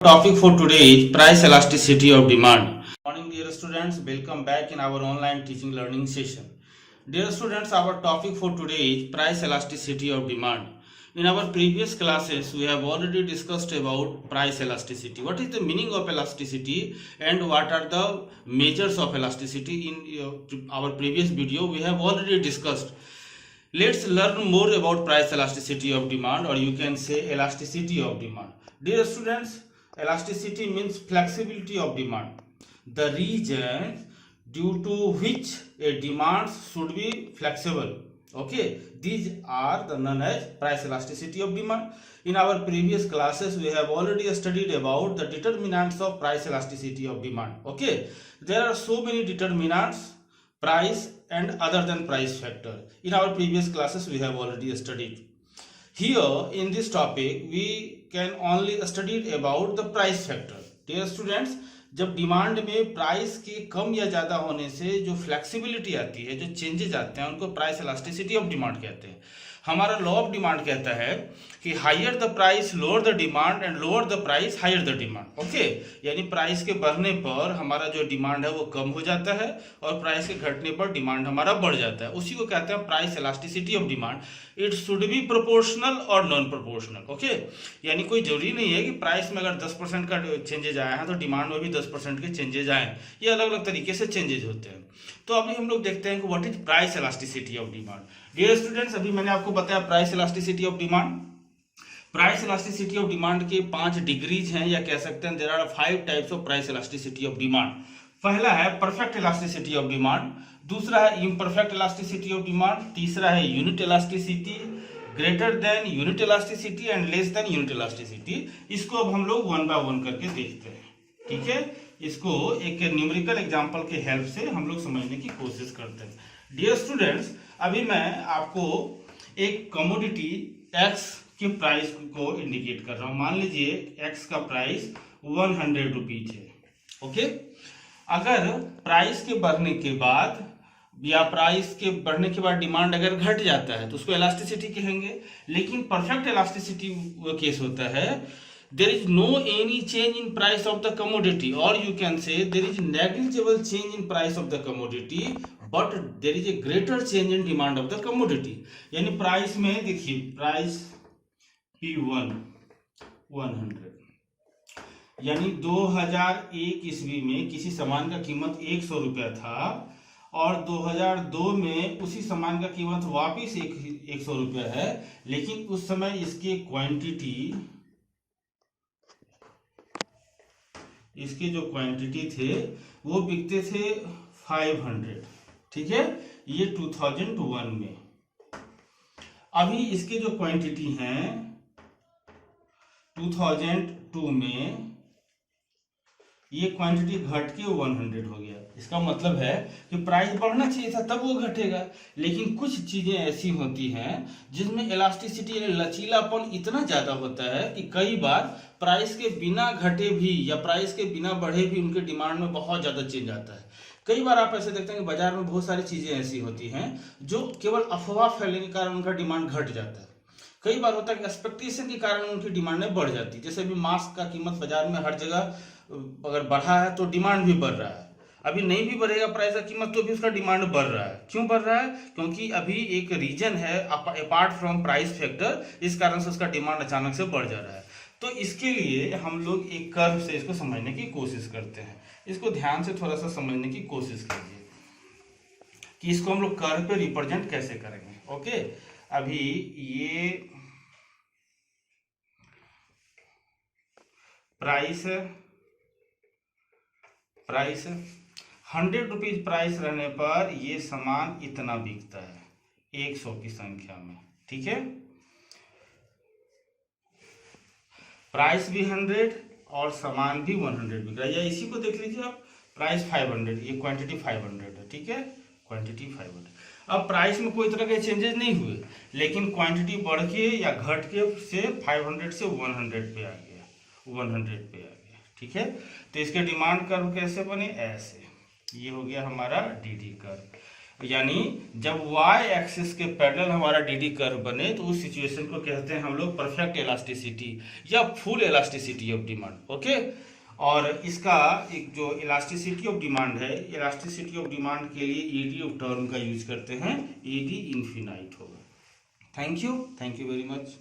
Topic for today is price elasticity of demand. Morning dear students, welcome back in our online teaching learning session. Dear students, our topic for today is price elasticity of demand. In our previous classes, we have already discussed about price elasticity. What is the meaning of elasticity and what are the measures of elasticity? In our previous video, we have already discussed. Let's learn more about price elasticity of demand, or you can say elasticity of demand. Dear students, elasticity means flexibility of demand, the region due to which a demand should be flexible. Okay, these are the known as price elasticity of demand. In our previous classes, we have already studied about the determinants of price elasticity of demand. Okay, there are so many determinants, price and other than price factor. In our previous classes, we have already studied. Here in this topic we can only study about the price factor. Dear students, जब demand में price के कम या ज़्यादा होने से जो flexibility आती है, जो चेंजेस आते हैं, उनको प्राइस इलास्टिसिटी ऑफ डिमांड कहते हैं. हमारा लॉ ऑफ डिमांड कहता है कि higher the price lower the demand and lower the price higher the demand. Okay, यानी प्राइस के बढ़ने पर हमारा जो डिमांड है वो कम हो जाता है और प्राइस के घटने पर डिमांड हमारा बढ़ जाता है. उसी को कहते हैं price elasticity of demand. It should be proportional और नॉन प्रोपोर्शनल. ओके, यानी कोई जरूरी नहीं है कि प्राइस में अगर 10% का चेंजेज आया है तो डिमांड में भी 10% के चेंजेज आए. ये अलग अलग तरीके से चेंजेज होते हैं. तो अभी हम लोग देखते हैं कि what is price elasticity of demand. Dear students, अभी मैंने आपको बताया price elasticity of demand. Price elasticity of demand के 5 डिग्रीज हैं, या कह सकते हैं there are 5 types of price elasticity of demand. पहला है परफेक्ट इलास्टिसिटी ऑफ डिमांड, दूसरा है इम्परफेक्ट इलास्टिसिटी ऑफ डिमांड, तीसरा है unit elasticity, greater than unit elasticity and less than unit elasticity. इसको अब हम लोग वन बाय वन करके देखते हैं. ठीक है, इसको एक न्यूमेरिकल एग्जांपल के हेल्प से हम लोग समझने की कोशिश करते हैं. डियर स्टूडेंट्स, अभी मैं आपको एक कमोडिटी एक्स के प्राइस को इंडिकेट कर रहा हूं. मान लीजिए एक्स का प्राइस 100 रुपीज है. ओके, अगर प्राइस के बढ़ने के बाद या प्राइस के बढ़ने के बाद डिमांड अगर घट जाता है तो उसको इलास्टिसिटी कहेंगे. लेकिन परफेक्ट इलास्टिसिटी वो केस होता है there is no any change in price of the commodity, or you can say there is negligible change in price of the commodity but there is a greater change in demand of the commodity. यानी price में देखिए, price P1 100, यानी 2001 ईस्वी में किसी सामान का कीमत 100 रुपया था और 2002 में उसी सामान का कीमत वापिस 100 रुपया है. लेकिन उस समय इसके जो क्वांटिटी थे वो बिकते थे 500. ठीक है, ये 2001 में. अभी इसके जो क्वांटिटी हैं 2002 में ये क्वांटिटी घट के 100 हो गया. इसका मतलब है कि प्राइस बढ़ना चाहिए था तब वो घटेगा. लेकिन कुछ चीजें ऐसी होती हैं जिसमें इलास्टिसिटी यानी लचीलापन इतना ज्यादा होता है कि कई बार प्राइस के बिना घटे भी या प्राइस के बिना बढ़े भी उनके डिमांड में बहुत ज्यादा चेंज आता है. कई बार आप ऐसे देखते हैं कि बाजार में बहुत सारी चीजें ऐसी होती हैं जो केवल अफवाह फैलने के कारण उनका डिमांड घट जाता है. कई बार होता है कि एक्सपेक्टेशन के कारण उनकी डिमांड में बढ़ जाती है. जैसे अभी मास्क का कीमत बाजार में हर जगह अगर बढ़ा है तो डिमांड भी बढ़ रहा है. अभी नहीं भी बढ़ेगा प्राइस का कीमत तो भी उसका डिमांड बढ़ रहा है. क्यों बढ़ रहा है? क्योंकि अभी एक रीजन है अपार्ट फ्रॉम प्राइस फैक्टर, इस कारण से उसका डिमांड अचानक से बढ़ जा रहा है. तो इसके लिए हम लोग एक कर्व से इसको समझने की कोशिश करते हैं. इसको ध्यान से थोड़ा सा समझने की कोशिश कीजिए कि इसको हम लोग कर्व पे रिप्रेजेंट कैसे करेंगे. ओके, अभी ये प्राइस 100 रुपीज प्राइस रहने पर ये सामान इतना बिकता है 100 की संख्या में. ठीक है, प्राइस भी 100 और सामान भी 100 बिक रहा है. या इसी को देख लीजिए आप, प्राइस 500, ये क्वांटिटी 500 है. ठीक है, क्वांटिटी 500. अब प्राइस में कोई तरह के चेंजेस नहीं हुए, लेकिन क्वांटिटी बढ़ के या घट के से 500 से 100 पे आ गया, 100 पे आ गया. ठीक है, तो इसके डिमांड कर्व कैसे बने? ऐसे. ये हो गया हमारा डी कर्व. यानी जब y एक्सिस के पैरेलल हमारा डी कर्व बने तो उस सिचुएशन को कहते हैं हम लोग परफेक्ट इलास्टिसिटी या full elasticity of demand. Okay, और इसका एक जो इलास्टिसिटी ऑफ डिमांड है, इलास्टिसिटी ऑफ डिमांड के लिए ईडी ऑफ टर्म का यूज करते हैं, ईडी इनफिनाइट होगा। Thank you very much.